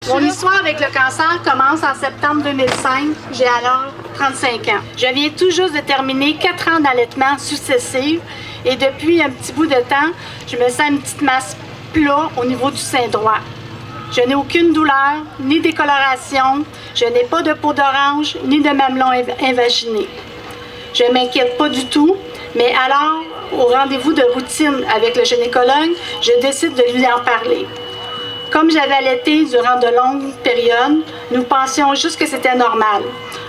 Mon histoire avec le cancer commence en septembre 2005. J'ai alors 35 ans. Je viens tout juste de terminer 4 ans d'allaitement successif et depuis un petit bout de temps, je me sens une petite masse plat au niveau du sein droit. Je n'ai aucune douleur, ni décoloration, je n'ai pas de peau d'orange, ni de mamelon invaginé. Je ne m'inquiète pas du tout, mais alors, au rendez-vous de routine avec le gynécologue, je décide de lui en parler. Comme j'avais allaité durant de longues périodes, nous pensions juste que c'était normal.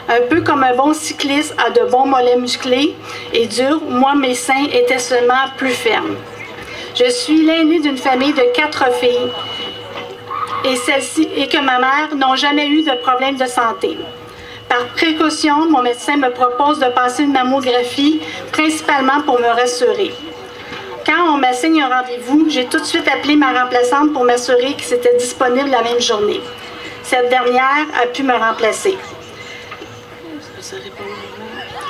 Un peu comme un bon cycliste a de bons mollets musclés et durs, moi, mes seins étaient seulement plus fermes. Je suis l'aînée d'une famille de 4 filles et que ma mère n'ont jamais eu de problème de santé. Par précaution, mon médecin me propose de passer une mammographie, principalement pour me rassurer. Quand on m'assigne un rendez-vous, j'ai tout de suite appelé ma remplaçante pour m'assurer que c'était disponible la même journée. Cette dernière a pu me remplacer.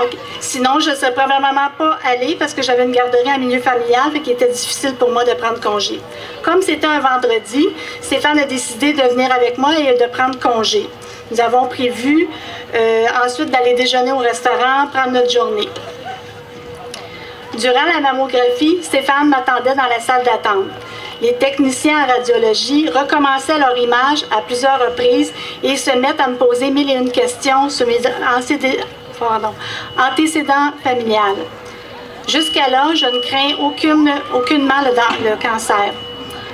Okay. Sinon, je ne serais probablement pas allée parce que j'avais une garderie en milieu familial et qu'il était difficile pour moi de prendre congé. Comme c'était un vendredi, Stéphane a décidé de venir avec moi et de prendre congé. Nous avons prévu ensuite d'aller déjeuner au restaurant, prendre notre journée. Durant la mammographie, Stéphane m'attendait dans la salle d'attente. Les techniciens en radiologie recommençaient leur image à plusieurs reprises et se mettent à me poser 1001 questions sur mes antécédents familiales. Jusqu'à là, je ne crains aucunement le cancer.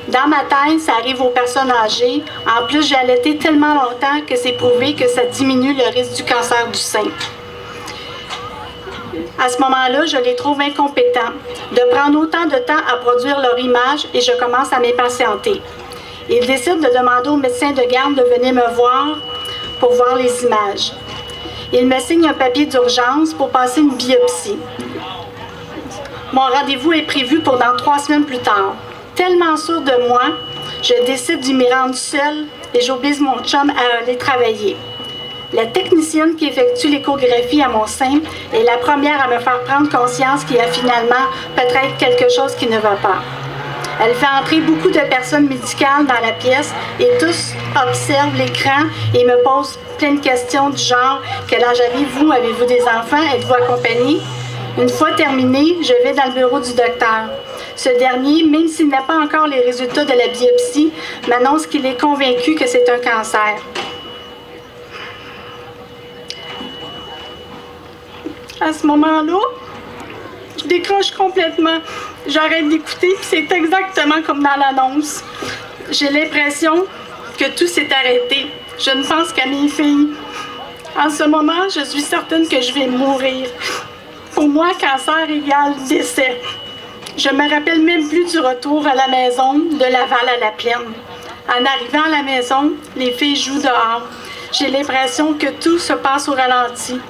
Dans ma tête, ça arrive aux personnes âgées. En plus, j'ai allaité tellement longtemps que c'est prouvé que ça diminue le risque du cancer du sein. À ce moment-là, je les trouve incompétents de prendre autant de temps à produire leur image et je commence à m'impatienter. Ils décident de demander au médecin de garde de venir me voir pour voir les images. Il me signe un papier d'urgence pour passer une biopsie. Mon rendez-vous est prévu pour dans 3 semaines plus tard. Tellement sûre de moi, je décide d'y me rendre seule et j'oblige mon chum à aller travailler. La technicienne qui effectue l'échographie à mon sein est la première à me faire prendre conscience qu'il y a finalement peut-être quelque chose qui ne va pas. Elle fait entrer beaucoup de personnes médicales dans la pièce et tous observent l'écran et me posent plein de questions du genre « Quel âge avez-vous? Avez-vous des enfants? Êtes-vous accompagné? » Une fois terminé, je vais dans le bureau du docteur. Ce dernier, même s'il n'a pas encore les résultats de la biopsie, m'annonce qu'il est convaincu que c'est un cancer. À ce moment-là, je décroche complètement. J'arrête d'écouter, puis c'est exactement comme dans l'annonce. J'ai l'impression que tout s'est arrêté. Je ne pense qu'à mes filles. En ce moment, je suis certaine que je vais mourir. Pour moi, cancer égale décès. Je me rappelle même plus du retour à la maison de Laval à la Plaine. En arrivant à la maison, les filles jouent dehors. J'ai l'impression que tout se passe au ralenti.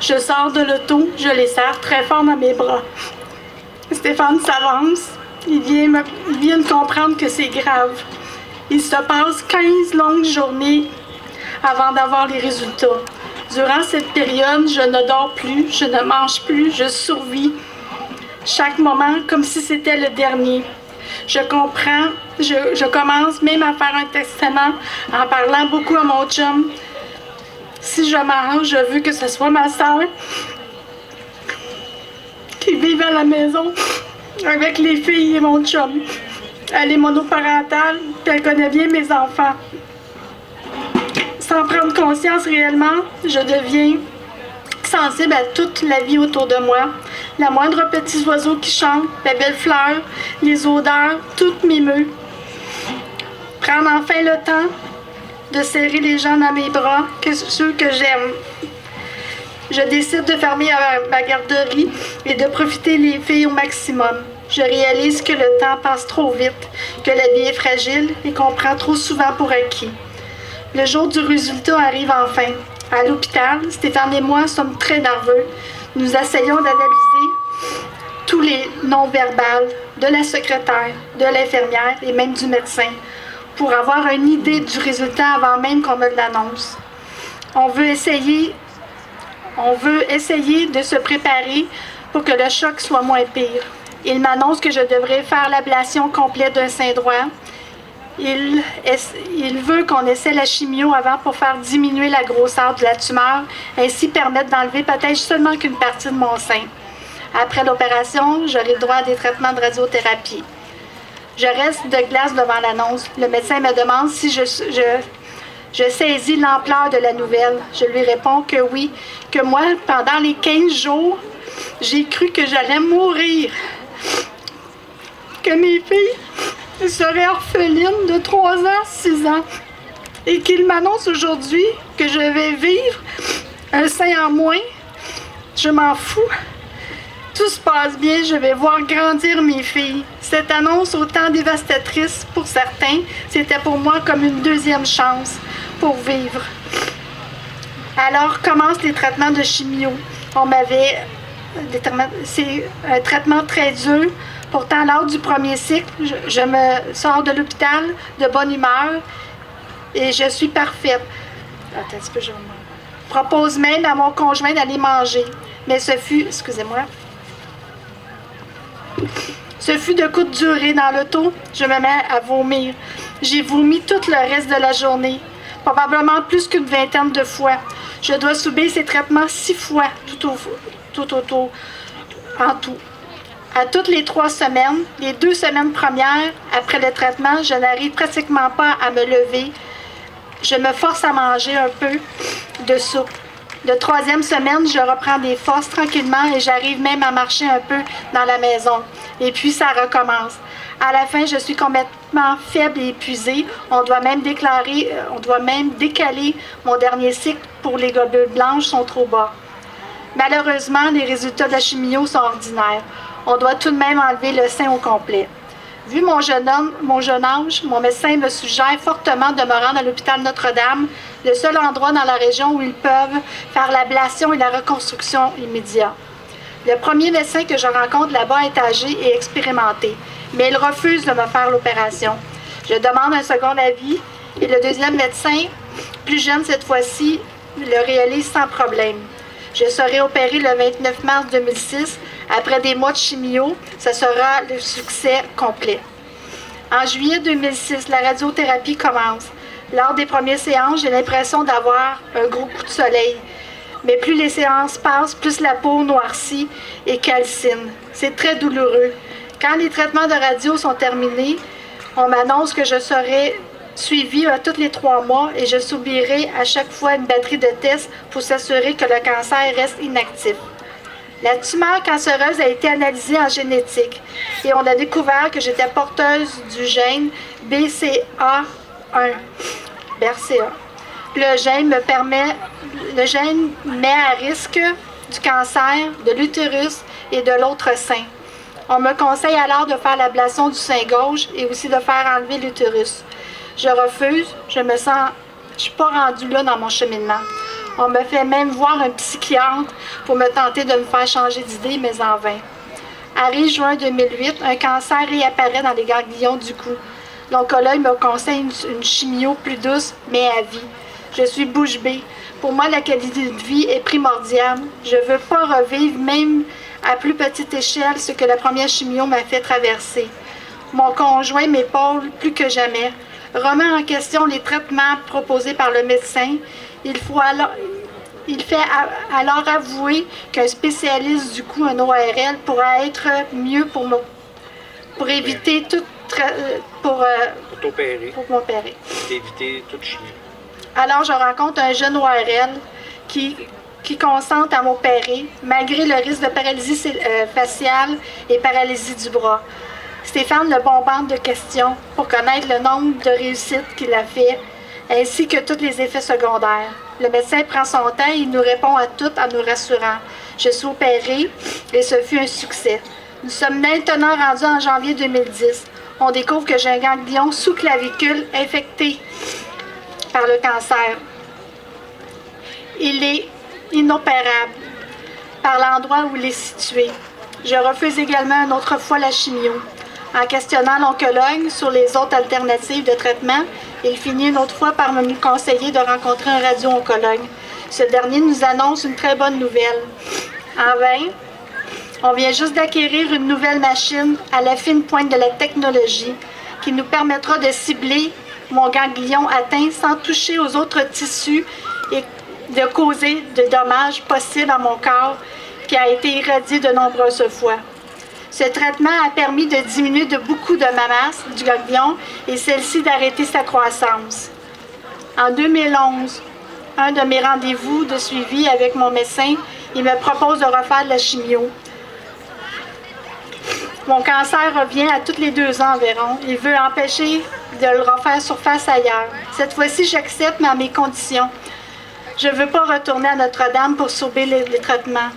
Je sors de l'auto, je les serre très fort dans mes bras. Stéphane s'avance. Il vient de comprendre que c'est grave. Il se passe 15 longues journées avant d'avoir les résultats. Durant cette période, je ne dors plus, je ne mange plus, je survis. Chaque moment comme si c'était le dernier. Je comprends, je commence même à faire un testament en parlant beaucoup à mon chum. Si je mange, je veux que ce soit ma sœur qui vive à la maison avec les filles et mon chum. Elle est monoparentale, puis elle connaît bien mes enfants. Sans prendre conscience réellement, je deviens sensible à toute la vie autour de moi. La moindre petit oiseau qui chante, la belle fleur, les odeurs, tout m'émeut. Prendre enfin le temps de serrer les gens dans mes bras, ceux que j'aime. Je décide de fermer ma garderie et de profiter des filles au maximum. Je réalise que le temps passe trop vite, que la vie est fragile et qu'on prend trop souvent pour acquis. Le jour du résultat arrive enfin. À l'hôpital, Stéphane et moi sommes très nerveux. Nous essayons d'analyser tous les non-verbales de la secrétaire, de l'infirmière et même du médecin pour avoir une idée du résultat avant même qu'on me l'annonce. On veut essayer de se préparer pour que le choc soit moins pire. Il m'annonce que je devrais faire l'ablation complète d'un sein droit Il veut qu'on essaie la chimio avant pour faire diminuer la grosseur de la tumeur, ainsi permettre d'enlever peut-être seulement qu'une partie de mon sein. Après l'opération, j'aurai le droit à des traitements de radiothérapie. Je reste de glace devant l'annonce. Le médecin me demande si je saisis l'ampleur de la nouvelle. Je lui réponds que oui, que moi, pendant les 15 jours, j'ai cru que j'allais mourir. Que mes filles seraient orphelines de 3 ans, 6 ans. Et qu'il m'annonce aujourd'hui que je vais vivre un sein en moins. Je m'en fous. Tout se passe bien, je vais voir grandir mes filles. Cette annonce, autant dévastatrice pour certains, c'était pour moi comme une deuxième chance pour vivre. Alors commencent les traitements de chimio. C'est un traitement très dur. Pourtant, lors du premier cycle, je me sors de l'hôpital de bonne humeur et je suis parfaite. Attends un petit peu, je propose même à mon conjoint d'aller manger. Mais ce fut de courte durée. Dans l'auto, je me mets à vomir. J'ai vomi tout le reste de la journée, probablement plus qu'une vingtaine de fois. Je dois subir ces traitements 6 fois en tout. À toutes les 3 semaines, les 2 semaines premières après le traitement, je n'arrive pratiquement pas à me lever. Je me force à manger un peu de soupe. La 3e semaine, je reprends des forces tranquillement et j'arrive même à marcher un peu dans la maison. Et puis, ça recommence. À la fin, je suis complètement faible et épuisée. On doit même décaler mon dernier cycle pour les globules blanches sont trop bas. Malheureusement, les résultats de la chimio sont ordinaires. On doit tout de même enlever le sein au complet. Vu mon jeune âge, mon médecin me suggère fortement de me rendre à l'hôpital Notre-Dame, le seul endroit dans la région où ils peuvent faire l'ablation et la reconstruction immédiate. Le premier médecin que je rencontre là-bas est âgé et expérimenté, mais il refuse de me faire l'opération. Je demande un second avis et le deuxième médecin, plus jeune cette fois-ci, le réalise sans problème. Je serai opérée le 29 mars 2006. Après des mois de chimio, ce sera le succès complet. En juillet 2006, la radiothérapie commence. Lors des premières séances, j'ai l'impression d'avoir un gros coup de soleil. Mais plus les séances passent, plus la peau noircit et calcine. C'est très douloureux. Quand les traitements de radio sont terminés, on m'annonce que je serai suivie à tous les 3 mois et je subirai à chaque fois une batterie de tests pour s'assurer que le cancer reste inactif. La tumeur cancéreuse a été analysée en génétique et on a découvert que j'étais porteuse du gène BCA1. Le gène met à risque du cancer de l'utérus et de l'autre sein. On me conseille alors de faire l'ablation du sein gauche et aussi de faire enlever l'utérus. Je refuse, je suis pas rendue là dans mon cheminement. On me fait même voir un psychiatre pour me tenter de me faire changer d'idée, mais en vain. Arrive juin 2008, un cancer réapparaît dans les ganglions du cou. L'oncologue me conseille une chimio plus douce, mais à vie. Je suis bouche bée. Pour moi, la qualité de vie est primordiale. Je ne veux pas revivre, même à plus petite échelle, ce que la première chimio m'a fait traverser. Mon conjoint m'épaule plus que jamais. Remet en question les traitements proposés par le médecin. Il fait alors avouer qu'un spécialiste du cou, un ORL, pourra être mieux pour éviter pour m'opérer. Éviter toute chimie. Alors je rencontre un jeune ORL qui consente à m'opérer malgré le risque de paralysie faciale et paralysie du bras. Stéphane le bombarde de questions pour connaître le nombre de réussites qu'il a fait, ainsi que tous les effets secondaires. Le médecin prend son temps et il nous répond à tout en nous rassurant. Je suis opérée et ce fut un succès. Nous sommes maintenant rendus en janvier 2010. On découvre que j'ai un ganglion sous-clavicule infecté par le cancer. Il est inopérable par l'endroit où il est situé. Je refuse également une autre fois la chimio. En questionnant l'oncologue sur les autres alternatives de traitement, il finit une autre fois par me conseiller de rencontrer un radio-oncologue. Ce dernier nous annonce une très bonne nouvelle. En vain, on vient juste d'acquérir une nouvelle machine à la fine pointe de la technologie. qui nous permettra de cibler mon ganglion atteint sans toucher aux autres tissus et de causer de dommages possibles à mon corps qui a été irradié de nombreuses fois. Ce traitement a permis de diminuer de beaucoup de ma masse du ganglion et celle-ci d'arrêter sa croissance. En 2011, un de mes rendez-vous de suivi avec mon médecin, il me propose de refaire de la chimio. Mon cancer revient à tous les 2 ans environ. Il veut empêcher de le refaire surface ailleurs. Cette fois-ci, j'accepte, mais à mes conditions. Je ne veux pas retourner à Notre-Dame pour sauver les traitements.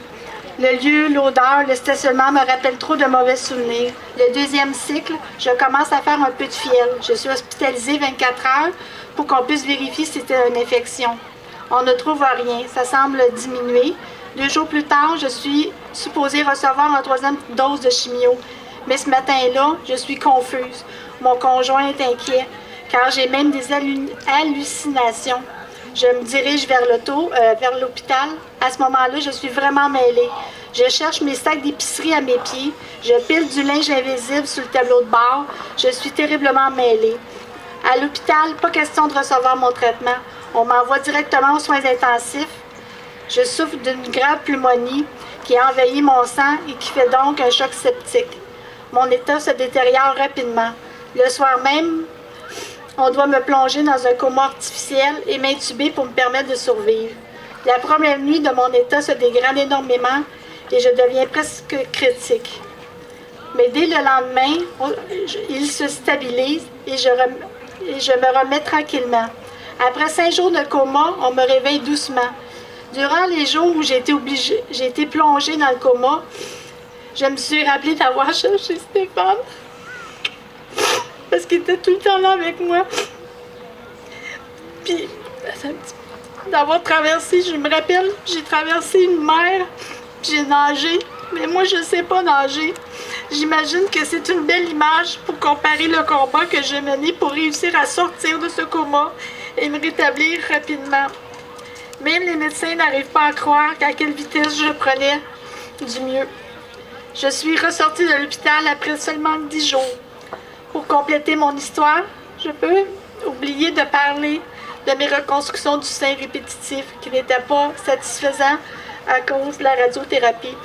Le lieu, l'odeur, le stationnement me rappellent trop de mauvais souvenirs. Le 2e cycle, je commence à faire un peu de fièvre. Je suis hospitalisée 24 heures pour qu'on puisse vérifier si c'était une infection. On ne trouve rien. Ça semble diminuer. 2 jours plus tard, je suis supposée recevoir ma 3e dose de chimio. Mais ce matin-là, je suis confuse. Mon conjoint est inquiet, car j'ai même des hallucinations. Je me dirige vers l'hôpital. À ce moment-là, je suis vraiment mêlée. Je cherche mes sacs d'épicerie à mes pieds. Je pile du linge invisible sur le tableau de bord. Je suis terriblement mêlée. À l'hôpital, pas question de recevoir mon traitement. On m'envoie directement aux soins intensifs. Je souffre d'une grave pneumonie qui a envahi mon sang et qui fait donc un choc septique. Mon état se détériore rapidement. Le soir même, on doit me plonger dans un coma artificiel et m'intuber pour me permettre de survivre. La première nuit de mon état se dégrade énormément et je deviens presque critique. Mais dès le lendemain, il se stabilise et je me remets tranquillement. Après 5 jours de coma, on me réveille doucement. Durant les jours où j'ai été plongée dans le coma, je me suis rappelée d'avoir cherché Stéphane. Parce qu'il était tout le temps là avec moi. Puis, d'avoir traversé, je me rappelle, j'ai traversé une mer, puis j'ai nagé. Mais moi, je ne sais pas nager. J'imagine que c'est une belle image pour comparer le combat que j'ai mené pour réussir à sortir de ce coma et me rétablir rapidement. Même les médecins n'arrivent pas à croire à quelle vitesse je prenais du mieux. Je suis ressortie de l'hôpital après seulement 10 jours. Pour compléter mon histoire, je peux oublier de parler de mes reconstructions du sein répétitif qui n'étaient pas satisfaisants à cause de la radiothérapie.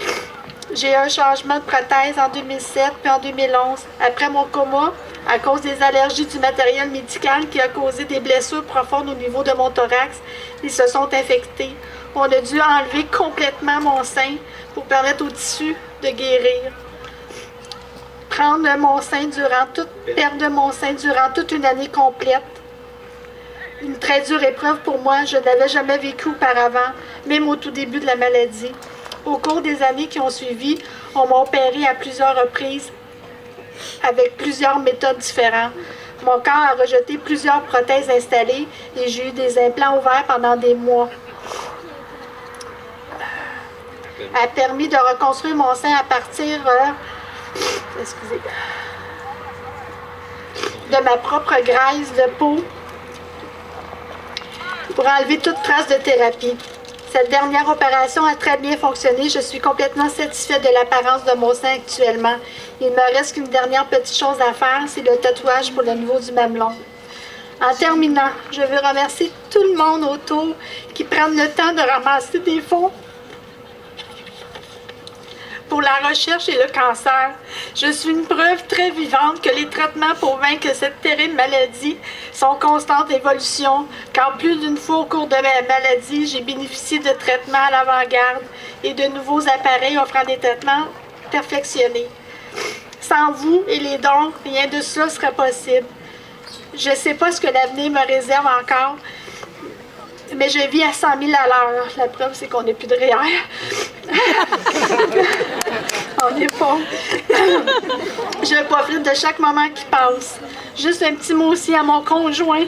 J'ai eu un changement de prothèse en 2007 puis en 2011. Après mon coma, à cause des allergies du matériel médical qui a causé des blessures profondes au niveau de mon thorax, ils se sont infectés. On a dû enlever complètement mon sein pour permettre au tissu de guérir. Perdre mon sein durant toute une année complète. Une très dure épreuve pour moi, je n'avais jamais vécu auparavant, même au tout début de la maladie. Au cours des années qui ont suivi, on m'a opéré à plusieurs reprises avec plusieurs méthodes différentes. Mon corps a rejeté plusieurs prothèses installées et j'ai eu des implants ouverts pendant des mois. A permis de reconstruire mon sein à partir de ma propre graisse de peau pour enlever toute trace de thérapie. Cette dernière opération a très bien fonctionné. Je suis complètement satisfaite de l'apparence de mon sein actuellement. Il me reste qu'une dernière petite chose à faire, c'est le tatouage pour le niveau du mamelon. En terminant, je veux remercier tout le monde autour qui prennent le temps de ramasser des fonds pour la recherche et le cancer. Je suis une preuve très vivante que les traitements pour vaincre cette terrible maladie sont en constante évolution, car plus d'une fois au cours de ma maladie, j'ai bénéficié de traitements à l'avant-garde et de nouveaux appareils offrant des traitements perfectionnés. Sans vous et les dons, rien de cela serait possible. Je ne sais pas ce que l'avenir me réserve encore, mais je vis à 100 000 à l'heure. La preuve, c'est qu'on n'est plus de REER. On est pas. Je profite de chaque moment qui passe. Juste un petit mot aussi à mon conjoint.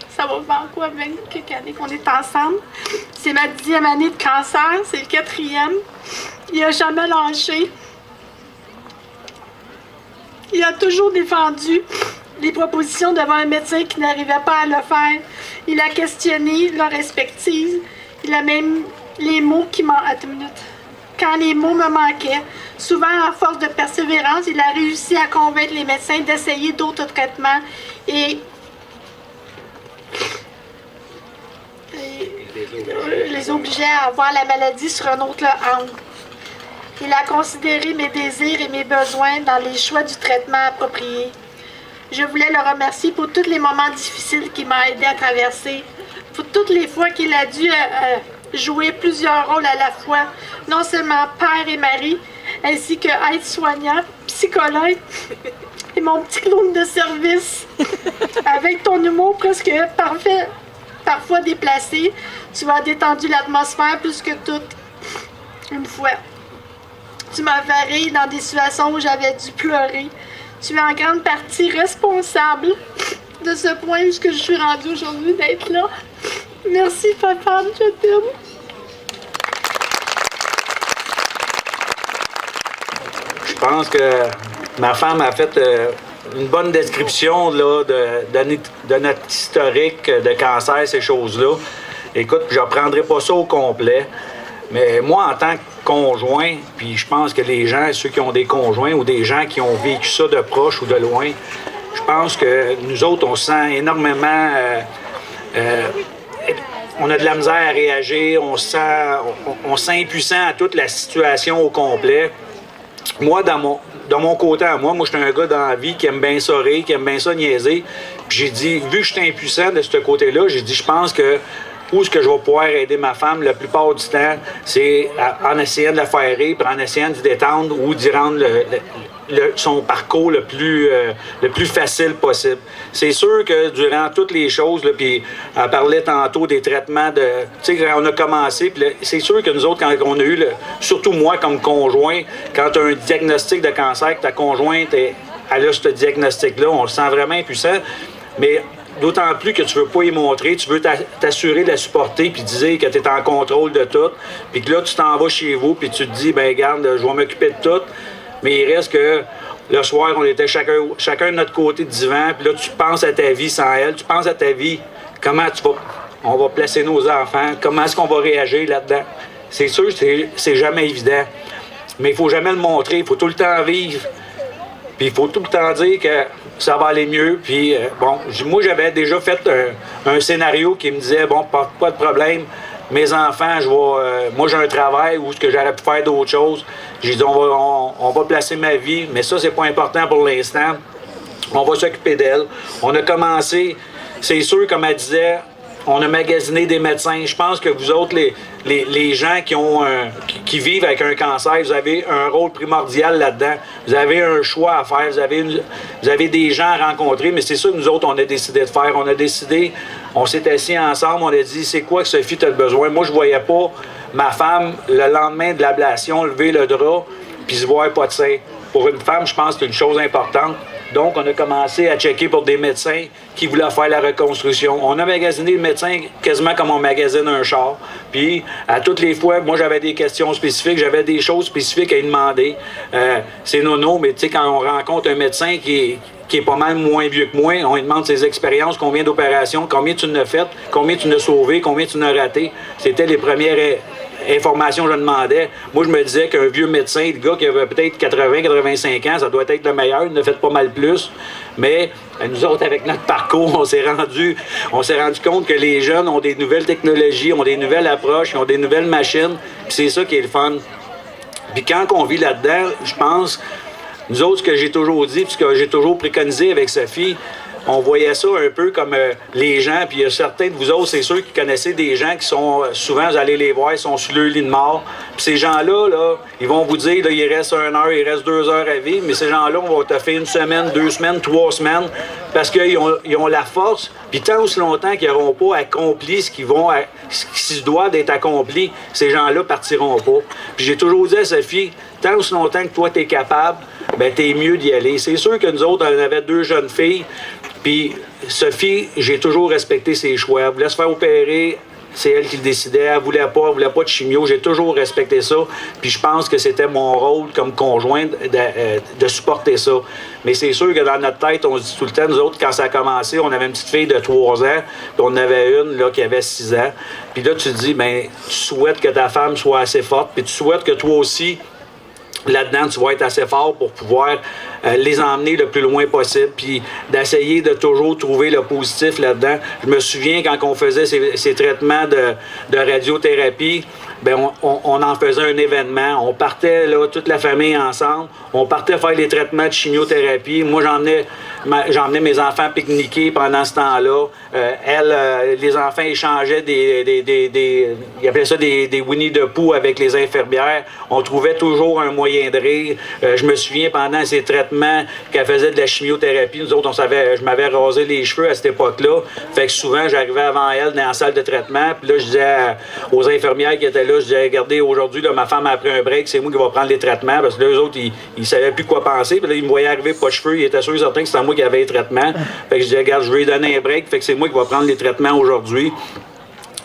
Ça va faire quoi, 20 quelques années qu'on est ensemble? C'est ma 10e année de cancer, c'est le 4e. Il n'a jamais lâché. Il a toujours défendu les propositions devant un médecin qui n'arrivait pas à le faire. Il a questionné leur expertise. Il a même les mots qui m'ont... Attends une minute. quand les mots me manquaient. Souvent, à force de persévérance, il a réussi à convaincre les médecins d'essayer d'autres traitements et les obligeait à avoir la maladie sur un autre angle. Il a considéré mes désirs et mes besoins dans les choix du traitement approprié. Je voulais le remercier pour tous les moments difficiles qu'il m'a aidé à traverser, pour toutes les fois qu'il a dû jouer plusieurs rôles à la fois, non seulement père et mari, ainsi que aide-soignant, psychologue et mon petit clown de service. Avec ton humour presque parfait, parfois déplacé, tu as détendu l'atmosphère plus que toute. Une fois, tu m'as fait rire dans des situations où j'avais dû pleurer. Tu es en grande partie responsable de ce point où je suis rendue aujourd'hui d'être là. Merci, papa, je t'aime. Je pense que ma femme a fait une bonne description là, de notre historique de cancer, ces choses-là. Écoute, je ne reprendrai pas ça au complet, mais moi, en tant que conjoint, puis je pense que les gens, ceux qui ont des conjoints ou des gens qui ont vécu ça de proche ou de loin, je pense que nous autres, on se sent énormément... on a de la misère à réagir, on se sent impuissant à toute la situation au complet. Moi, dans mon côté à moi, je suis un gars dans la vie qui aime bien ça rire, qui aime bien ça niaiser. Puis j'ai dit, vu que je suis impuissant de ce côté-là, j'ai dit, je pense que où est-ce que je vais pouvoir aider ma femme la plupart du temps, c'est en essayant de la faire rire, puis en essayant de détendre ou d'y rendre son parcours le plus facile possible. C'est sûr que durant toutes les choses, là, puis elle parlait tantôt des traitements de... Tu sais, quand on a commencé, puis c'est sûr que nous autres, quand on a eu, surtout moi comme conjoint, quand tu as un diagnostic de cancer, que ta conjointe elle a ce diagnostic-là, on le sent vraiment impuissant, mais... D'autant plus que tu veux pas y montrer, tu veux t'assurer de la supporter puis dire que tu es en contrôle de tout. Puis que là, tu t'en vas chez vous puis tu te dis, ben garde, je vais m'occuper de tout. Mais il reste que le soir, on était chacun de notre côté du divan. Puis là, tu penses à ta vie sans elle. Tu penses à ta vie, comment on va placer nos enfants, comment est-ce qu'on va réagir là-dedans. C'est sûr, c'est jamais évident. Mais il faut jamais le montrer, il faut tout le temps vivre. Puis il faut tout le temps dire que ça va aller mieux. Puis moi, j'avais déjà fait un scénario qui me disait, bon, pas de problème, mes enfants, moi, j'ai un travail où j'aurais pu faire d'autres choses. J'ai dit, on va placer ma vie, mais ça, c'est pas important pour l'instant. On va s'occuper d'elle. On a commencé, c'est sûr, comme elle disait, on a magasiné des médecins. Je pense que vous autres, les gens qui vivent avec un cancer, vous avez un rôle primordial là-dedans. Vous avez un choix à faire. Vous avez des gens à rencontrer, mais c'est ça que nous autres, on a décidé de faire. On s'est assis ensemble, on a dit, c'est quoi que Sophie, tu as besoin? Moi, je voyais pas ma femme, le lendemain de l'ablation, lever le drap, puis se voir pas de sein. Pour une femme, je pense que c'est une chose importante. Donc, on a commencé à checker pour des médecins qui voulaient faire la reconstruction. On a magasiné le médecin quasiment comme on magasine un char. Puis, à toutes les fois, moi, j'avais des questions spécifiques, j'avais des choses spécifiques à lui demander. C'est nono, mais tu sais, quand on rencontre un médecin qui est pas mal moins vieux que moi, on lui demande ses expériences, combien d'opérations, combien tu en as faites, combien tu en as sauvé, combien tu en as raté. C'était les premières informations que je demandais. Moi, je me disais qu'un vieux médecin, le gars qui avait peut-être 80-85 ans, ça doit être le meilleur, il en a fait pas mal plus. Mais nous autres, avec notre parcours, on s'est rendu compte que les jeunes ont des nouvelles technologies, ont des nouvelles approches, ils ont des nouvelles machines, puis c'est ça qui est le fun. Puis quand on vit là-dedans, je pense, nous autres, ce que j'ai toujours dit, puis ce que j'ai toujours préconisé avec Sophie, on voyait ça un peu comme les gens, puis il y a certains de vous autres, c'est sûr, qui connaissaient des gens qui sont, souvent, vous allez les voir, ils sont sur le lit de mort. Puis ces gens-là, là, ils vont vous dire, là, il reste 1 heure, il reste 2 heures à vivre, mais ces gens-là, on va te faire 1 semaine, 2 semaines, 3 semaines, parce qu'ils ont la force, puis tant aussi longtemps qu'ils n'auront pas accompli ce qui se doit d'être accompli, ces gens-là partiront pas. Puis j'ai toujours dit à Sophie, tant aussi longtemps que toi, tu es capable, ben t'es mieux d'y aller. C'est sûr que nous autres, on avait 2 jeunes filles, puis Sophie, j'ai toujours respecté ses choix. Elle voulait se faire opérer c'est elle qui le décidait. Elle voulait pas de chimio. J'ai toujours respecté ça. Puis je pense que c'était mon rôle comme conjoint de supporter ça. Mais c'est sûr que dans notre tête, on se dit tout le temps, nous autres, quand ça a commencé, on avait une petite fille de 3 ans, puis on en avait une là, qui avait 6 ans. Puis là, tu te dis, ben, tu souhaites que ta femme soit assez forte, puis tu souhaites que toi aussi, là-dedans, tu vas être assez fort pour pouvoir les emmener le plus loin possible, puis d'essayer de toujours trouver le positif là-dedans. Je me souviens quand on faisait ces traitements de radiothérapie, ben on en faisait un événement. On partait là, toute la famille ensemble. On partait faire les traitements de chimiothérapie. Moi, j'emmenais mes enfants pique-niquer pendant ce temps-là. Les enfants échangeaient ils appelaient ça des Winnie the Pooh avec les infirmières. On trouvait toujours un moyen de rire. Je me souviens pendant ces traitements qu'elle faisait de la chimiothérapie, nous autres, je m'avais rasé les cheveux à cette époque-là. Fait que souvent, j'arrivais avant elle dans la salle de traitement. Puis là, je disais aux infirmières qui étaient là, je disais, regardez, aujourd'hui, là, ma femme a pris un break, c'est moi qui va prendre les traitements. Parce que là, eux autres, ils savaient plus quoi penser. Puis là, ils me voyaient arriver pas de cheveux. Ils étaient sûrs et certains que c'était moi qui avais les traitements. Fait que je disais, regarde, je vais lui donner un break. Fait que c'est moi qui va prendre les traitements aujourd'hui.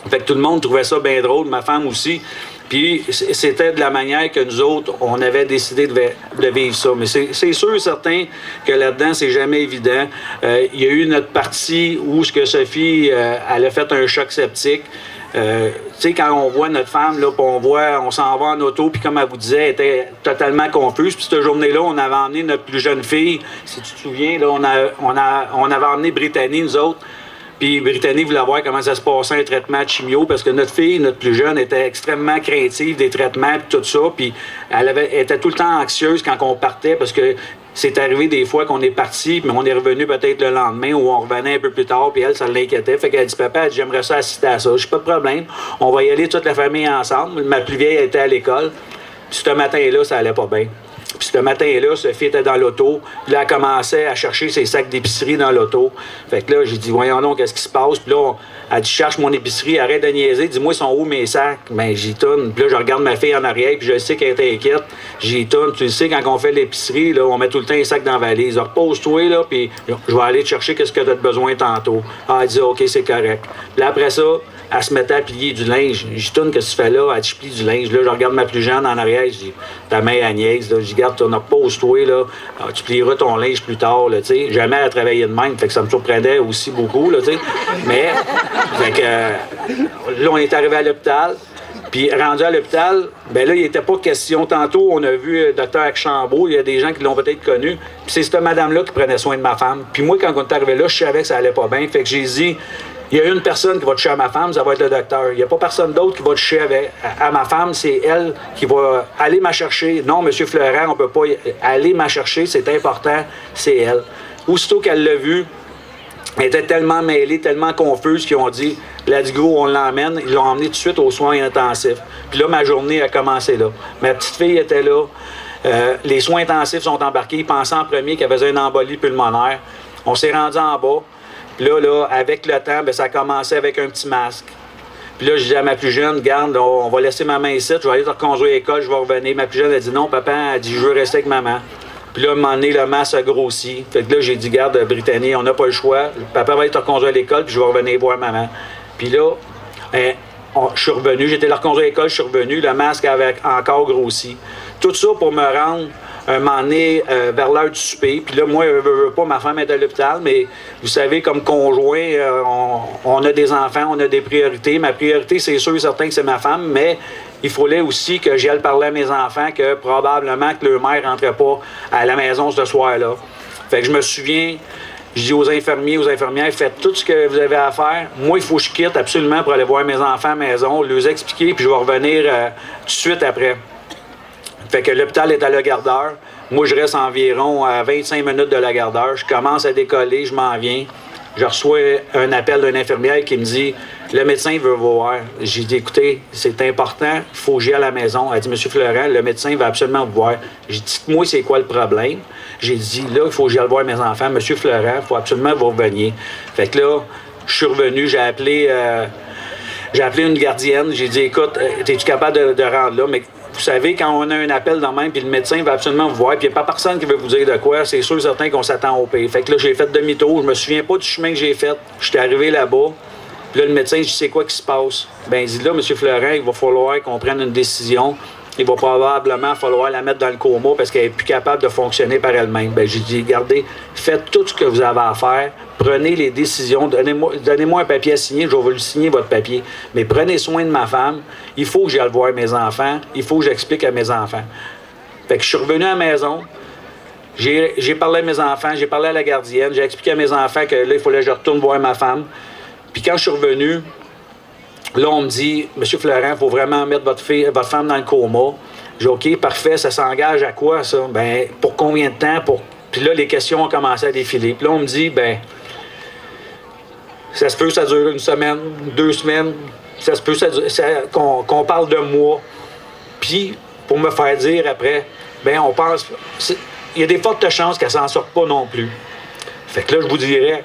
Fait que tout le monde trouvait ça bien drôle, ma femme aussi. Puis c'était de la manière que nous autres, on avait décidé de vivre ça. Mais c'est sûr et certain que là-dedans, c'est jamais évident. Il y a eu notre partie où ce que Sophie, elle a fait un choc septique. Tu sais, quand on voit notre femme, là, on s'en va en auto, puis comme elle vous disait, elle était totalement confuse. Puis cette journée-là, on avait emmené notre plus jeune fille, si tu te souviens, là, on avait emmené Brittany, nous autres. Puis Brittany voulait voir comment ça se passait un traitement de chimio, parce que notre fille, notre plus jeune, était extrêmement craintive des traitements et tout ça. Puis elle était tout le temps anxieuse quand on partait, parce que c'est arrivé des fois qu'on est parti, mais on est revenu peut-être le lendemain ou on revenait un peu plus tard, puis elle, ça l'inquiétait. Fait qu'elle dit, papa, elle dit, j'aimerais ça assister à ça. J'ai pas de problème. On va y aller toute la famille ensemble. Ma plus vieille, elle était à l'école. Puis ce matin-là, ça allait pas bien. Puis ce matin-là, Sophie était dans l'auto. Puis là, elle commençait à chercher ses sacs d'épicerie dans l'auto. Fait que là, j'ai dit, voyons donc, qu'est-ce qui se passe? Puis là, elle dit, cherche mon épicerie, arrête de niaiser. Dis-moi, ils sont où mes sacs? Ben, j'y tourne. Puis là, je regarde ma fille en arrière, puis je sais qu'elle est inquiète. J'y tourne. Tu sais, quand on fait l'épicerie, là, on met tout le temps les sacs dans la valise. Repose-toi, là, puis je vais aller te chercher qu'est-ce que tu as besoin tantôt. Ah, elle dit, OK, c'est correct. Puis là, après ça, elle se mettait à plier du linge. J'y tourne, qu'est-ce que tu fais là? Elle dit, je plie du linge. Là, je regarde ma plus jeune en arrière. Je dis, ta mère Agnès, là. Je dis, garde, repose-toi, là. Alors, tu plieras ton linge plus tard, là, tu sais. Jamais elle a travaillé de même. Fait que ça me surprenait aussi beaucoup, là, tu sais. Mais, fait que, là, on est arrivé à l'hôpital. Puis, rendu à l'hôpital, ben là, il n'était pas question. Tantôt, on a vu Dr. Archambault. Il y a des gens qui l'ont peut-être connu. Puis, c'est cette madame-là qui prenait soin de ma femme. Puis, moi, quand on est arrivé là, je savais que ça allait pas bien. Fait que j'ai dit, il y a une personne qui va toucher à ma femme, ça va être le docteur. Il n'y a pas personne d'autre qui va toucher à ma femme, c'est elle qui va aller m'a chercher. Non, M. Fleurant, on ne peut pas aller m'a chercher, c'est important, c'est elle. Aussitôt qu'elle l'a vu, elle était tellement mêlée, tellement confuse qu'ils ont dit, let's go, on l'emmène. Ils l'ont emmené tout de suite aux soins intensifs. Puis là, ma journée a commencé là. Ma petite fille était là. Les soins intensifs sont embarqués. Ils pensaient en premier qu'elle faisait une embolie pulmonaire. On s'est rendu en bas. Puis là, avec le temps, bien, ça a commencé avec un petit masque. Puis là, je dis à ma plus jeune, garde, on va laisser maman ici, je vais aller te reconduire à l'école, je vais revenir. Ma plus jeune, elle dit non, papa, elle dit, je veux rester avec maman. Puis là, à un moment donné, le masque a grossi. Fait que là, j'ai dit, garde, Brittany, on n'a pas le choix. Papa va aller te reconduire à l'école, puis je vais revenir voir maman. Puis là, je suis revenu, j'étais la reconduire à l'école, je suis revenu, le masque avait encore grossi. Tout ça pour me rendre un moment donné, vers l'heure du souper. Puis là, moi, je veux pas, ma femme est à l'hôpital, mais vous savez, comme conjoint, on a des enfants, on a des priorités. Ma priorité, c'est sûr et certain que c'est ma femme, mais il fallait aussi que j'aille parler à mes enfants que probablement que leur mère ne rentrait pas à la maison ce soir-là. Fait que je me souviens, je dis aux infirmiers, aux infirmières, faites tout ce que vous avez à faire. Moi, il faut que je quitte absolument pour aller voir mes enfants à la maison, leur expliquer, puis je vais revenir tout de suite après. Fait que l'hôpital est à la Gardeur. Moi, je reste environ à 25 minutes de la Gardeur. Je commence à décoller, je m'en viens. Je reçois un appel d'une infirmière qui me dit « Le médecin veut vous voir. » J'ai dit « Écoutez, c'est important, il faut que j'aille à la maison. » Elle dit « Monsieur Fleurant, le médecin va absolument vous voir. » J'ai dit « Dites-moi, c'est quoi le problème? » J'ai dit « Là, il faut que j'aille voir mes enfants. Monsieur Fleurant, il faut absolument que vous reveniez. » Fait que là, je suis revenu, j'ai appelé une gardienne. J'ai dit « Écoute, es-tu capable de rendre là? » Mais vous savez, quand on a un appel dans le même, puis le médecin va absolument vous voir, puis il n'y a pas personne qui veut vous dire de quoi, c'est sûr certain qu'on s'attend au pire. Fait que là, j'ai fait demi-tour. Je me souviens pas du chemin que j'ai fait. J'étais arrivé là-bas. Puis là, le médecin, je dis, c'est quoi qui se passe? Ben, il dit, là, M. Florent, il va falloir qu'on prenne une décision. Il va probablement falloir la mettre dans le coma parce qu'elle n'est plus capable de fonctionner par elle-même. Ben, j'ai dit, regardez, faites tout ce que vous avez à faire. Prenez les décisions. Donnez-moi un papier à signer. Je vais vous le signer, votre papier. Mais prenez soin de ma femme. Il faut que j'aille voir mes enfants. Il faut que j'explique à mes enfants. Fait que je suis revenu à la maison. J'ai parlé à mes enfants. J'ai parlé à la gardienne. J'ai expliqué à mes enfants que là, il fallait que je retourne voir ma femme. Puis quand je suis revenu, là, on me dit, « Monsieur Florent, il faut vraiment mettre votre femme dans le coma. » J'ai dit, « OK, parfait, ça s'engage à quoi, ça? » Ben, pour combien de temps? Puis là, les questions ont commencé à défiler. Puis là, on me dit, « Ben, ça se peut que ça dure 1 semaine, 2 semaines. Ça se peut qu'on parle de mois. » Puis, pour me faire dire après, « Ben, on pense... Il y a des fortes chances qu'elle s'en sorte pas non plus. » Fait que là, je vous dirais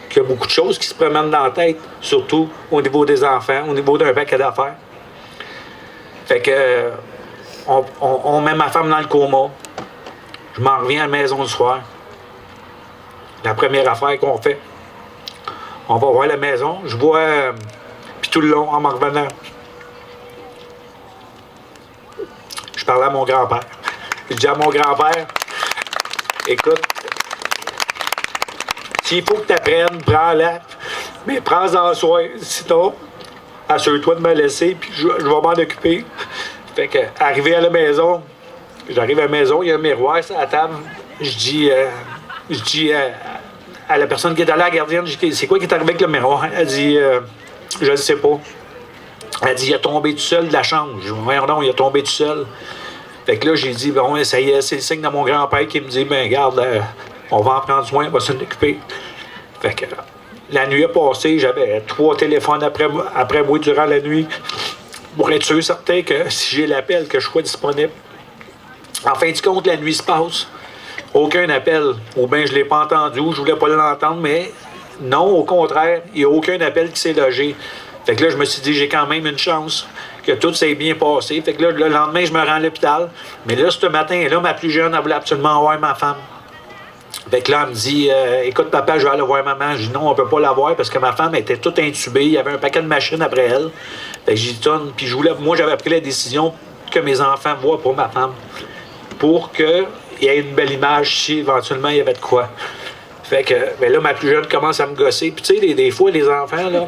qu'il y a beaucoup de choses qui se promènent dans la tête, surtout au niveau des enfants, au niveau d'un paquet d'affaires. Fait que on met ma femme dans le coma. Je m'en reviens à la maison le soir. La première affaire qu'on fait, on va voir la maison. Je vois, puis tout le long, en m'en revenant, je parlais à mon grand-père. Je dis à mon grand-père, écoute, s'il faut que tu apprennes, prends-la, mais prends-en soin. Sinon, assure-toi de me laisser, puis je vais m'en occuper. Fait que, arrivé à la maison, j'arrive à la maison, il y a un miroir sur la table. Je dis à la personne qui est allée à la gardienne, je dis, c'est quoi qui est arrivé avec le miroir? Elle dit, je ne sais pas. Elle dit, il a tombé tout seul de la chambre. Je dis, voyons donc, il a tombé tout seul. Fait que là, j'ai dit, bon, ça y est, c'est le signe de mon grand-père qui me dit, ben garde, on va en prendre soin, on va s'en occuper. Fait que la nuit a passé, j'avais 3 téléphones après moi durant la nuit pour être sûr certain que si j'ai l'appel, que je sois disponible. En fin de compte, la nuit se passe. Aucun appel. Ou bien je ne l'ai pas entendu, ou je voulais pas l'entendre, mais non, au contraire, il n'y a aucun appel qui s'est logé. Fait que là, je me suis dit, j'ai quand même une chance que tout s'est bien passé. Fait que là, le lendemain, je me rends à l'hôpital. Mais là, ce matin-là, ma plus jeune, elle voulait absolument voir ma femme. Fait que là, elle me dit, écoute, papa, je vais aller voir maman. Je dis, non, on peut pas la voir parce que ma femme était toute intubée. Il y avait un paquet de machines après elle. Fait que j'ai dit, puis moi, j'avais pris la décision que mes enfants voient pour ma femme. Pour qu'il y ait une belle image si éventuellement il y avait de quoi. Fait que, ben là, ma plus jeune commence à me gosser. Puis, tu sais, des fois, les enfants, là,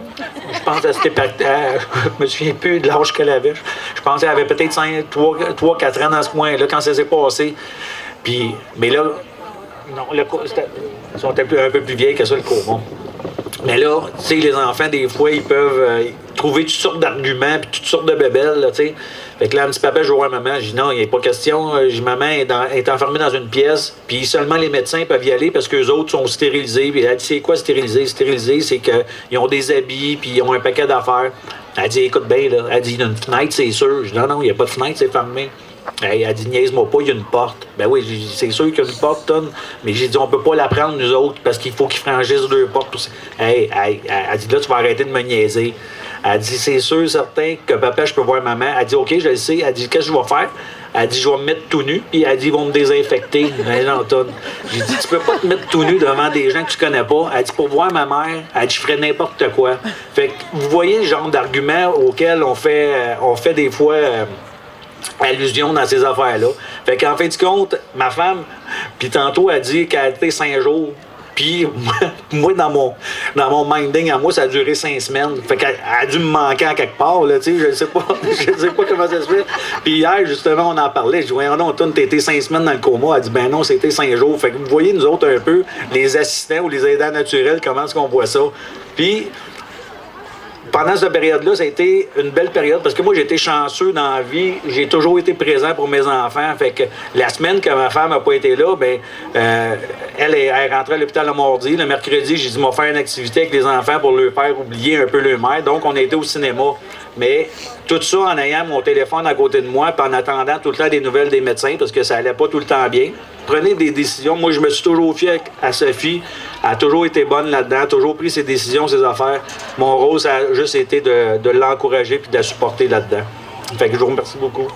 je pense à cette je me souviens plus de l'âge qu'elle avait. Je pense qu'elle avait peut-être 3-4 ans dans ce coin-là quand ça s'est passé. Puis, mais là, non, ils sont un peu plus vieilles que ça, le coma. Mais là, tu sais, les enfants, des fois, ils peuvent trouver toutes sortes d'arguments puis toutes sortes de bébelles, là, tu sais. Fait que là, elle me dit, papa, je vais voir maman. Je dis, non, il n'y a pas question. Maman est enfermée dans une pièce, puis seulement les médecins peuvent y aller parce qu'eux autres sont stérilisés. Puis elle dit, c'est quoi stériliser? Stériliser, c'est qu'ils ont des habits, puis ils ont un paquet d'affaires. Elle dit, écoute bien, là. Elle dit, il y a une fenêtre, c'est sûr. Je dis, non, il n'y a pas de fenêtre, c'est fermé. Elle dit, niaise-moi pas, il y a une porte. Ben oui, c'est sûr qu'il y a une porte, Ton. Mais j'ai dit, on peut pas la prendre, nous autres, parce qu'il faut qu'ils franchissent 2 portes. Elle dit, là, tu vas arrêter de me niaiser. Elle dit, c'est sûr, certain que papa, je peux voir maman. Elle dit, OK, je le sais. Elle dit, qu'est-ce que je vais faire? Elle dit, je vais me mettre tout nu. Puis elle dit, ils vont me désinfecter. Ben non, Ton. J'ai dit, tu peux pas te mettre tout nu devant des gens que tu connais pas. Elle dit, pour voir ma mère, elle dit, je ferais n'importe quoi. Fait que vous voyez le genre d'argument auquel on fait des fois allusion dans ces affaires-là. Fait qu'en fin de compte, ma femme, puis tantôt, elle dit qu'elle a été 5 jours. Puis moi, dans mon minding, à moi, ça a duré 5 semaines. Fait qu'elle a dû me manquer à quelque part, là, tu sais, je sais pas comment ça se fait. Puis hier, justement, on en parlait. Je dis, voyons non, t'as été 5 semaines dans le coma. Elle dit, ben non, c'était 5 jours. Fait que vous voyez, nous autres, un peu, les assistants ou les aidants naturels, comment est-ce qu'on voit ça. Puis, pendant cette période-là, ça a été une belle période parce que moi, j'ai été chanceux dans la vie. J'ai toujours été présent pour mes enfants. Fait que la semaine que ma femme n'a pas été là, ben, elle est rentrée à l'hôpital le mardi. Le mercredi, j'ai dit, m'a faire une activité avec les enfants pour leur faire oublier un peu leur mère. Donc, on a été au cinéma. Mais tout ça en ayant mon téléphone à côté de moi, puis en attendant tout le temps des nouvelles des médecins parce que ça allait pas tout le temps bien. Prenez des décisions. Moi, je me suis toujours fié à Sophie. Elle a toujours été bonne là-dedans, toujours pris ses décisions, ses affaires. Mon rôle, ça a juste été de l'encourager puis de la supporter là-dedans. Fait que je vous remercie beaucoup.